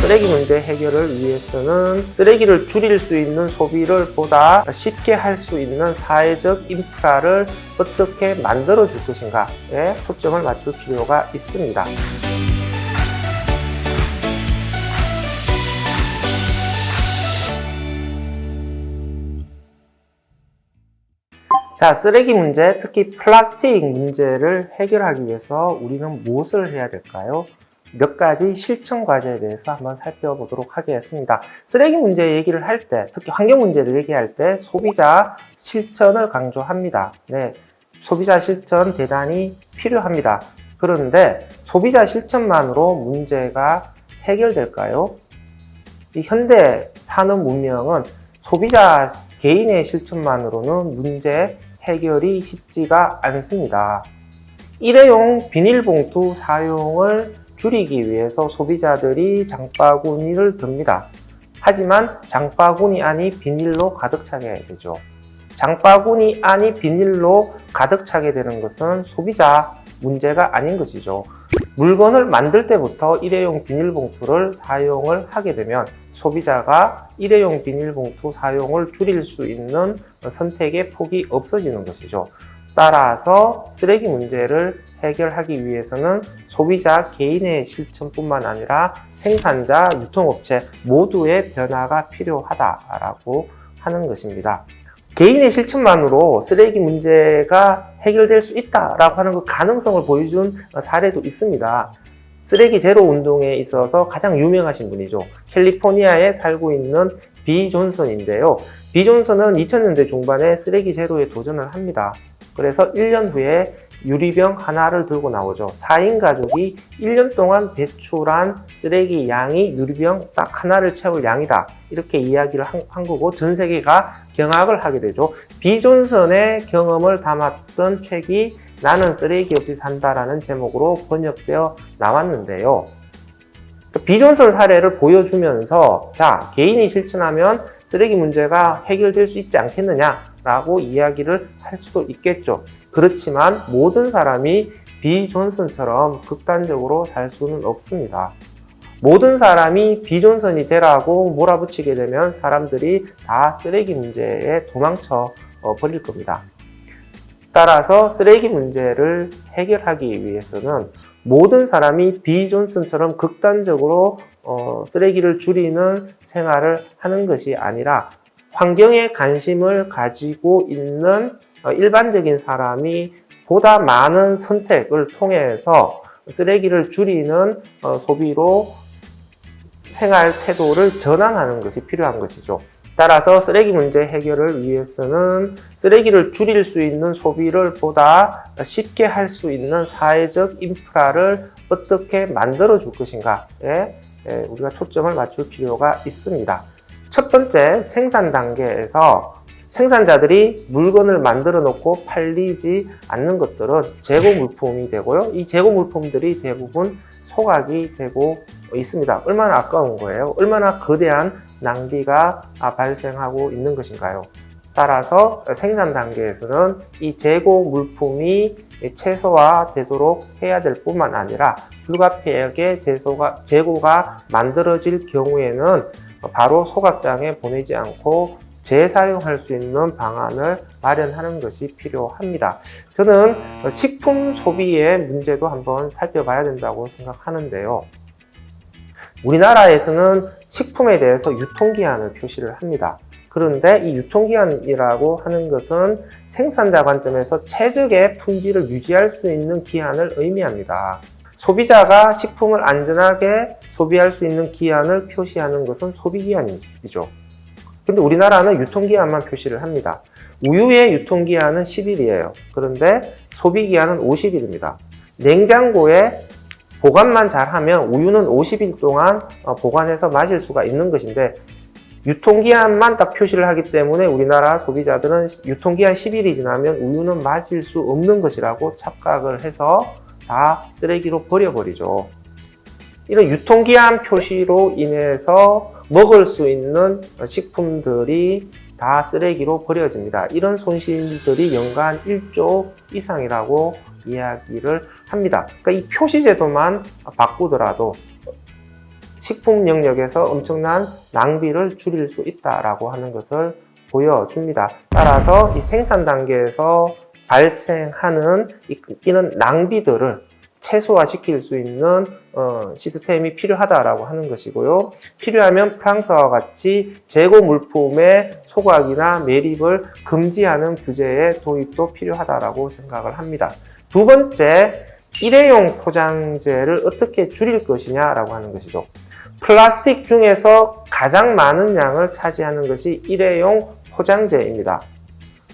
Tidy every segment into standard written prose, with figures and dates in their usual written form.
쓰레기 문제 해결을 위해서는 쓰레기를 줄일 수 있는 소비를 보다 쉽게 할 수 있는 사회적 인프라를 어떻게 만들어 줄 것인가에 초점을 맞출 필요가 있습니다. 자, 쓰레기 문제, 특히 플라스틱 문제를 해결하기 위해서 우리는 무엇을 해야 될까요? 몇 가지 실천 과제에 대해서 한번 살펴보도록 하겠습니다. 쓰레기 문제 얘기를 할 때, 특히 환경 문제를 얘기할 때 소비자 실천을 강조합니다. 네, 소비자 실천 대단히 필요합니다. 그런데 소비자 실천만으로 문제가 해결될까요? 이 현대 산업 문명은 소비자 개인의 실천만으로는 문제 해결이 쉽지가 않습니다. 일회용 비닐봉투 사용을 줄이기 위해서 소비자들이 장바구니를 듭니다. 하지만 장바구니 안이 비닐로 가득 차게 되죠. 장바구니 안이 비닐로 가득 차게 되는 것은 소비자 문제가 아닌 것이죠. 물건을 만들 때부터 일회용 비닐봉투를 사용을 하게 되면 소비자가 일회용 비닐봉투 사용을 줄일 수 있는 선택의 폭이 없어지는 것이죠. 따라서 쓰레기 문제를 해결하기 위해서는 소비자 개인의 실천뿐만 아니라 생산자, 유통업체 모두의 변화가 필요하다라고 하는 것입니다. 개인의 실천만으로 쓰레기 문제가 해결될 수 있다라고 하는 그 가능성을 보여준 사례도 있습니다. 쓰레기 제로 운동에 있어서 가장 유명하신 분이죠. 캘리포니아에 살고 있는 비 존슨인데요. 비 존슨은 2000년대 중반에 쓰레기 제로에 도전을 합니다. 그래서 1년 후에 유리병 하나를 들고 나오죠. 4인 가족이 1년 동안 배출한 쓰레기 양이 유리병 딱 하나를 채울 양이다. 이렇게 이야기를 한 거고 전 세계가 경악을 하게 되죠. 비 존슨의 경험을 담았던 책이 나는 쓰레기 없이 산다라는 제목으로 번역되어 나왔는데요. 비 존슨 사례를 보여주면서 자, 개인이 실천하면 쓰레기 문제가 해결될 수 있지 않겠느냐라고 이야기를 할 수도 있겠죠. 그렇지만 모든 사람이 비 존슨처럼 극단적으로 살 수는 없습니다. 모든 사람이 비 존슨이 되라고 몰아붙이게 되면 사람들이 다 쓰레기 문제에 도망쳐 버릴 겁니다. 따라서 쓰레기 문제를 해결하기 위해서는 모든 사람이 비 존슨처럼 극단적으로 쓰레기를 줄이는 생활을 하는 것이 아니라 환경에 관심을 가지고 있는 일반적인 사람이 보다 많은 선택을 통해서 쓰레기를 줄이는 소비로 생활 태도를 전환하는 것이 필요한 것이죠. 따라서 쓰레기 문제 해결을 위해서는 쓰레기를 줄일 수 있는 소비를 보다 쉽게 할 수 있는 사회적 인프라를 어떻게 만들어 줄 것인가에 우리가 초점을 맞출 필요가 있습니다. 첫 번째, 생산 단계에서 생산자들이 물건을 만들어 놓고 팔리지 않는 것들은 재고 물품이 되고요. 이 재고 물품들이 대부분 소각이 되고 있습니다. 얼마나 아까운 거예요? 얼마나 거대한 낭비가 발생하고 있는 것인가요? 따라서 생산 단계에서는 이 재고 물품이 최소화되도록 해야 될 뿐만 아니라 불가피하게 재고가 만들어질 경우에는 바로 소각장에 보내지 않고 재사용할 수 있는 방안을 마련하는 것이 필요합니다. 저는 식품 소비의 문제도 한번 살펴봐야 된다고 생각하는데요. 우리나라에서는 식품에 대해서 유통기한을 표시를 합니다. 그런데 이 유통기한이라고 하는 것은 생산자 관점에서 최적의 품질을 유지할 수 있는 기한을 의미합니다. 소비자가 식품을 안전하게 소비할 수 있는 기한을 표시하는 것은 소비기한이죠. 근데 우리나라는 유통기한만 표시를 합니다. 우유의 유통기한은 10일이에요. 그런데 소비기한은 50일입니다. 냉장고에 보관만 잘하면 우유는 50일 동안 보관해서 마실 수가 있는 것인데 유통기한만 딱 표시를 하기 때문에 우리나라 소비자들은 유통기한 10일이 지나면 우유는 마실 수 없는 것이라고 착각을 해서 다 쓰레기로 버려버리죠. 이런 유통기한 표시로 인해서 먹을 수 있는 식품들이 다 쓰레기로 버려집니다. 이런 손실들이 연간 1조 이상이라고 이야기를 합니다. 그러니까 이 표시 제도만 바꾸더라도 식품 영역에서 엄청난 낭비를 줄일 수 있다라고 하는 것을 보여줍니다. 따라서 이 생산 단계에서 발생하는 이런 낭비들을 최소화시킬 수 있는 시스템이 필요하다라고 하는 것이고요. 필요하면 프랑스와 같이 재고 물품의 소각이나 매립을 금지하는 규제의 도입도 필요하다라고 생각을 합니다. 두 번째, 일회용 포장재를 어떻게 줄일 것이냐라고 하는 것이죠. 플라스틱 중에서 가장 많은 양을 차지하는 것이 일회용 포장재입니다.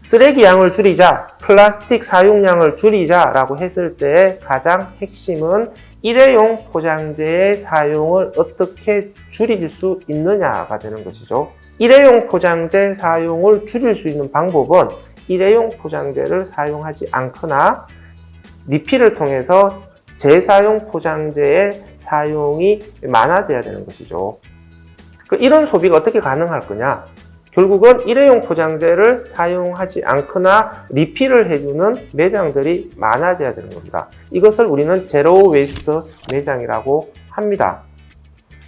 쓰레기 양을 줄이자, 플라스틱 사용량을 줄이자라고 했을 때 가장 핵심은 일회용 포장재의 사용을 어떻게 줄일 수 있느냐가 되는 것이죠. 일회용 포장재 사용을 줄일 수 있는 방법은 일회용 포장재를 사용하지 않거나 리필을 통해서 재사용 포장재의 사용이 많아져야 되는 것이죠. 이런 소비가 어떻게 가능할 거냐? 결국은 일회용 포장재를 사용하지 않거나 리필을 해주는 매장들이 많아져야 되는 겁니다. 이것을 우리는 제로 웨이스트 매장이라고 합니다.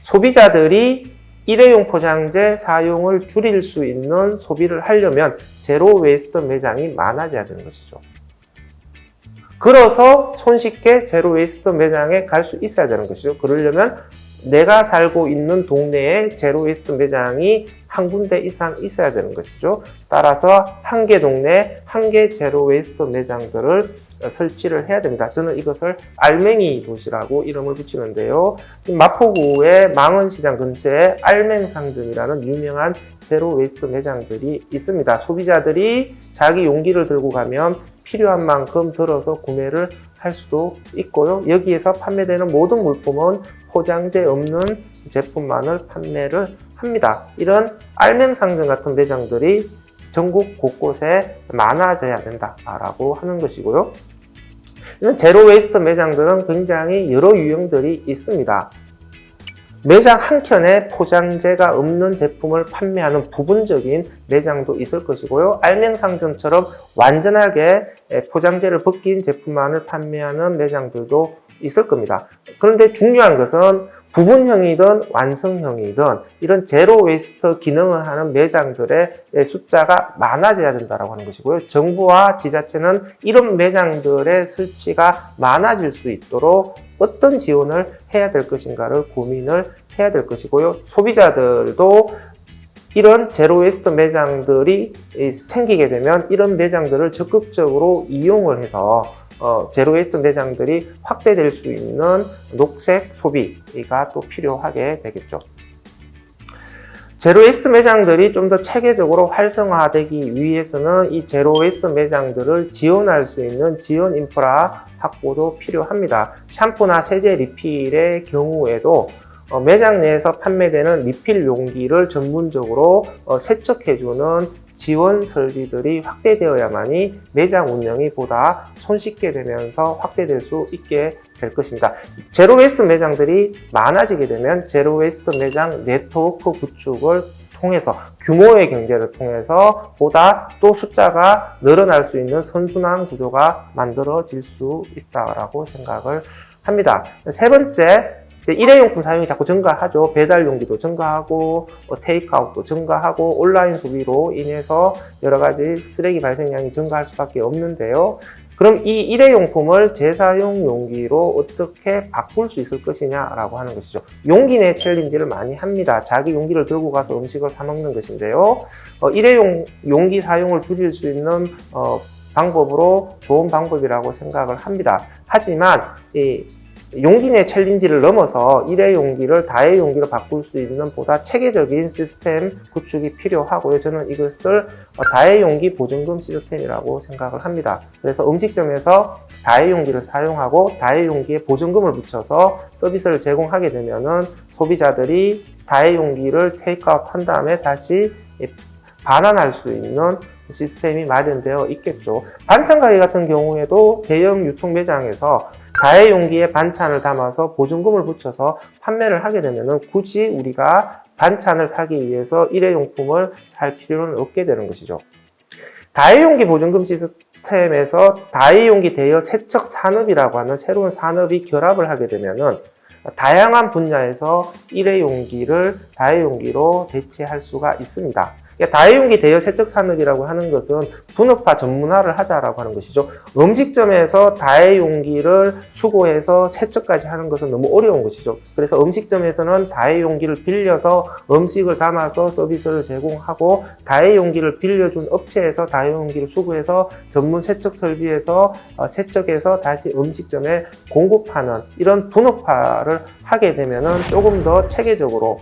소비자들이 일회용 포장재 사용을 줄일 수 있는 소비를 하려면 제로 웨이스트 매장이 많아져야 되는 것이죠. 그래서 손쉽게 제로 웨이스트 매장에 갈 수 있어야 되는 것이죠. 그러려면 내가 살고 있는 동네에 제로 웨이스트 매장이 한 군데 이상 있어야 되는 것이죠. 따라서 한 개 동네, 한 개 제로 웨이스트 매장들을 설치를 해야 됩니다. 저는 이것을 알맹이 도시라고 이름을 붙이는데요. 마포구의 망원시장 근처에 알맹상점이라는 유명한 제로 웨이스트 매장들이 있습니다. 소비자들이 자기 용기를 들고 가면 필요한 만큼 들어서 구매를 할 수도 있고요. 여기에서 판매되는 모든 물품은 포장재 없는 제품만을 판매를 합니다. 이런 알맹상점 같은 매장들이 전국 곳곳에 많아져야 된다라고 하는 것이고요. 이런 제로 웨이스트 매장들은 굉장히 여러 유형들이 있습니다. 매장 한 켠에 포장재가 없는 제품을 판매하는 부분적인 매장도 있을 것이고요. 알맹상점처럼 완전하게 포장재를 벗긴 제품만을 판매하는 매장들도 있을 겁니다. 그런데 중요한 것은 부분형이든 완성형이든 이런 제로 웨이스트 기능을 하는 매장들의 숫자가 많아져야 된다고 하는 것이고요. 정부와 지자체는 이런 매장들의 설치가 많아질 수 있도록 어떤 지원을 해야 될 것인가를 고민을 해야 될 것이고요. 소비자들도 이런 제로 웨이스트 매장들이 생기게 되면 이런 매장들을 적극적으로 이용을 해서 제로 웨이스트 매장들이 확대될 수 있는 녹색 소비가 또 필요하게 되겠죠. 제로 웨이스트 매장들이 좀 더 체계적으로 활성화되기 위해서는 이 제로 웨이스트 매장들을 지원할 수 있는 지원 인프라 확보도 필요합니다. 샴푸나 세제 리필의 경우에도 매장 내에서 판매되는 리필 용기를 전문적으로 세척해주는 지원 설비들이 확대되어야만이 매장 운영이 보다 손쉽게 되면서 확대될 수 있게 될 것입니다. 제로 웨이스트 매장들이 많아지게 되면 제로 웨이스트 매장 네트워크 구축을 통해서 규모의 경제를 통해서 보다 또 숫자가 늘어날 수 있는 선순환 구조가 만들어질 수 있다고 생각을 합니다. 세 번째, 일회용품 사용이 자꾸 증가하죠. 배달 용기도 증가하고 테이크아웃도 증가하고 온라인 소비로 인해서 여러 가지 쓰레기 발생량이 증가할 수밖에 없는데요. 그럼 이 일회용품을 재사용 용기로 어떻게 바꿀 수 있을 것이냐라고 하는 것이죠. 용기 내 챌린지를 많이 합니다. 자기 용기를 들고 가서 음식을 사 먹는 것인데요. 일회용 용기 사용을 줄일 수 있는 방법으로 좋은 방법이라고 생각을 합니다. 하지만 용기 내 챌린지를 넘어서 일회용기를 다회용기로 바꿀 수 있는 보다 체계적인 시스템 구축이 필요하고요. 저는 이것을 다회용기 보증금 시스템이라고 생각을 합니다. 그래서 음식점에서 다회용기를 사용하고 다회용기에 보증금을 붙여서 서비스를 제공하게 되면은 소비자들이 다회용기를 테이크아웃 한 다음에 다시 반환할 수 있는 시스템이 마련되어 있겠죠. 반찬 가게 같은 경우에도 대형 유통 매장에서 다회용기에 반찬을 담아서 보증금을 붙여서 판매를 하게 되면 굳이 우리가 반찬을 사기 위해서 일회용품을 살 필요는 없게 되는 것이죠. 다회용기 보증금 시스템에서 다회용기 대여 세척 산업이라고 하는 새로운 산업이 결합을 하게 되면 다양한 분야에서 일회용기를 다회용기로 대체할 수가 있습니다. 다회용기 대여 세척 산업이라고 하는 것은 분업화 전문화를 하자라고 하는 것이죠. 음식점에서 다회용기를 수거해서 세척까지 하는 것은 너무 어려운 것이죠. 그래서 음식점에서는 다회용기를 빌려서 음식을 담아서 서비스를 제공하고, 다회용기를 빌려준 업체에서 다회용기를 수거해서 전문 세척 설비에서 세척해서 다시 음식점에 공급하는 이런 분업화를 하게 되면은 조금 더 체계적으로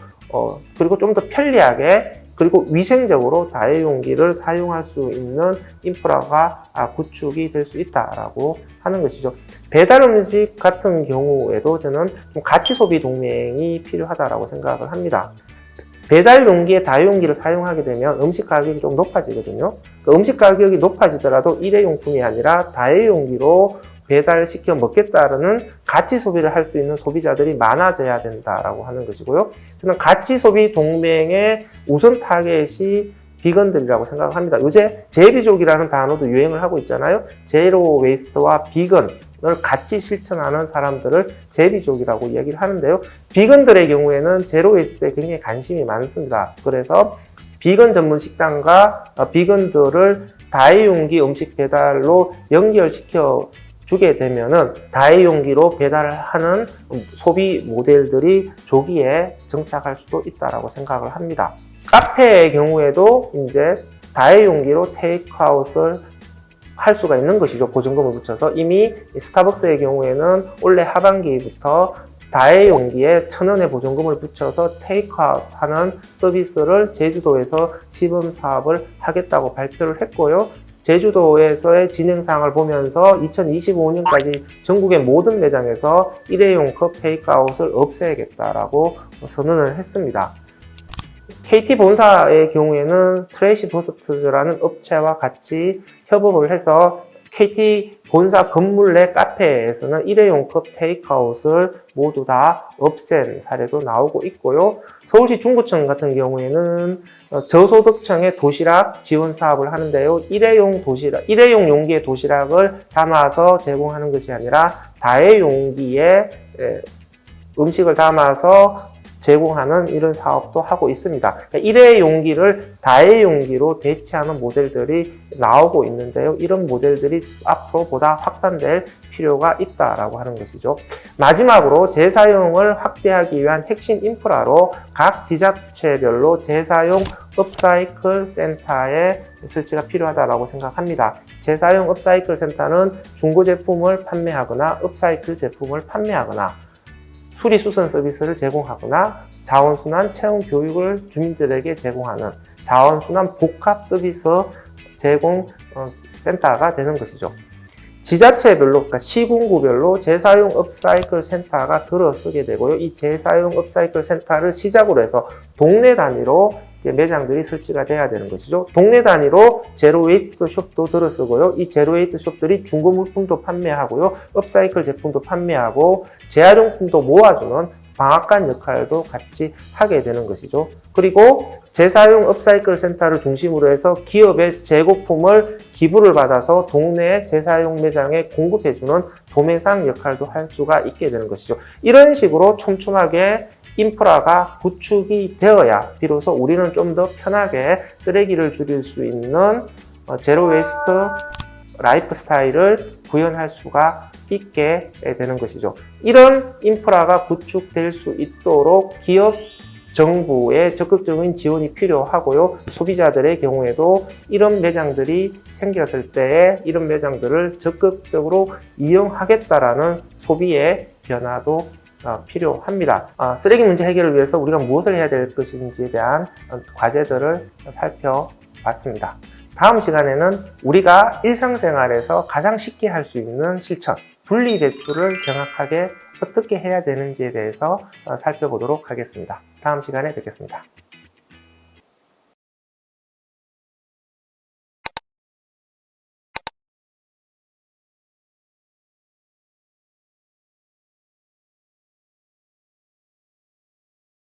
그리고 좀 더 편리하게 그리고 위생적으로 다회용기를 사용할 수 있는 인프라가 구축이 될 수 있다라고 하는 것이죠. 배달 음식 같은 경우에도 저는 좀 가치 소비 동맹이 필요하다라고 생각을 합니다. 배달 용기에 다회용기를 사용하게 되면 음식 가격이 좀 높아지거든요. 음식 가격이 높아지더라도 일회용품이 아니라 다회용기로 배달시켜 먹겠다라는 가치 소비를 할 수 있는 소비자들이 많아져야 된다라고 하는 것이고요. 저는 가치 소비 동맹의 우선 타겟이 비건들이라고 생각을 합니다. 요새 제비족이라는 단어도 유행을 하고 있잖아요. 제로 웨이스트와 비건을 같이 실천하는 사람들을 제비족이라고 이야기를 하는데요. 비건들의 경우에는 제로 웨이스트에 굉장히 관심이 많습니다. 그래서 비건 전문 식당과 비건들을 다회용기 음식 배달로 연결시켜 주게 되면은 다회용기로 배달을 하는 소비 모델들이 조기에 정착할 수도 있다라고 생각을 합니다. 카페의 경우에도 이제 다회용기로 테이크아웃을 할 수가 있는 것이죠. 보증금을 붙여서. 이미 스타벅스의 경우에는 올해 하반기부터 다회용기에 1,000원의 보증금을 붙여서 테이크아웃 하는 서비스를 제주도에서 시범 사업을 하겠다고 발표를 했고요. 제주도에서의 진행상을 보면서 2025년까지 전국의 모든 매장에서 일회용 컵 테이크아웃을 없애야겠다라고 선언을 했습니다. KT 본사의 경우에는 트래시 버스트즈라는 업체와 같이 협업을 해서 KT 본사 건물 내 카페에서는 일회용 컵 테이크아웃을 모두 다 없앤 사례도 나오고 있고요. 서울시 중구청 같은 경우에는 저소득층의 도시락 지원 사업을 하는데요. 일회용 용기의 도시락을 담아서 제공하는 것이 아니라 다회용기에 음식을 담아서 제공하는 이런 사업도 하고 있습니다. 그러니까 일회용기를 다회용기로 대체하는 모델들이 나오고 있는데요. 이런 모델들이 앞으로 보다 확산될 필요가 있다라고 하는 것이죠. 마지막으로 재사용을 확대하기 위한 핵심 인프라로 각 지자체별로 재사용 업사이클 센터의 설치가 필요하다고 생각합니다. 재사용 업사이클 센터는 중고 제품을 판매하거나 업사이클 제품을 판매하거나 수리수선 서비스를 제공하거나 자원순환 체험 교육을 주민들에게 제공하는 자원순환 복합 서비스 제공 센터가 되는 것이죠. 지자체별로, 그러니까 시군구별로 재사용 업사이클 센터가 들어서게 되고요. 이 재사용 업사이클 센터를 시작으로 해서 동네 단위로 이제 매장들이 설치가 돼야 되는 것이죠. 동네 단위로 제로 웨이스트 숍도 들어서고요. 이 제로 웨이스트 숍들이 중고 물품도 판매하고요. 업사이클 제품도 판매하고 재활용품도 모아주는 방앗간 역할도 같이 하게 되는 것이죠. 그리고 재사용 업사이클 센터를 중심으로 해서 기업의 재고품을 기부를 받아서 동네 재사용 매장에 공급해주는 도매상 역할도 할 수가 있게 되는 것이죠. 이런 식으로 촘촘하게 인프라가 구축이 되어야 비로소 우리는 좀 더 편하게 쓰레기를 줄일 수 있는 제로 웨이스트 라이프 스타일을 구현할 수가 있게 되는 것이죠. 이런 인프라가 구축될 수 있도록 기업, 정부의 적극적인 지원이 필요하고요. 소비자들의 경우에도 이런 매장들이 생겼을 때에 이런 매장들을 적극적으로 이용하겠다라는 소비의 변화도 필요합니다. 쓰레기 문제 해결을 위해서 우리가 무엇을 해야 될 것인지에 대한 과제들을 살펴봤습니다. 다음 시간에는 우리가 일상생활에서 가장 쉽게 할 수 있는 실천, 분리배출을 정확하게 어떻게 해야 되는지에 대해서 살펴보도록 하겠습니다. 다음 시간에 뵙겠습니다.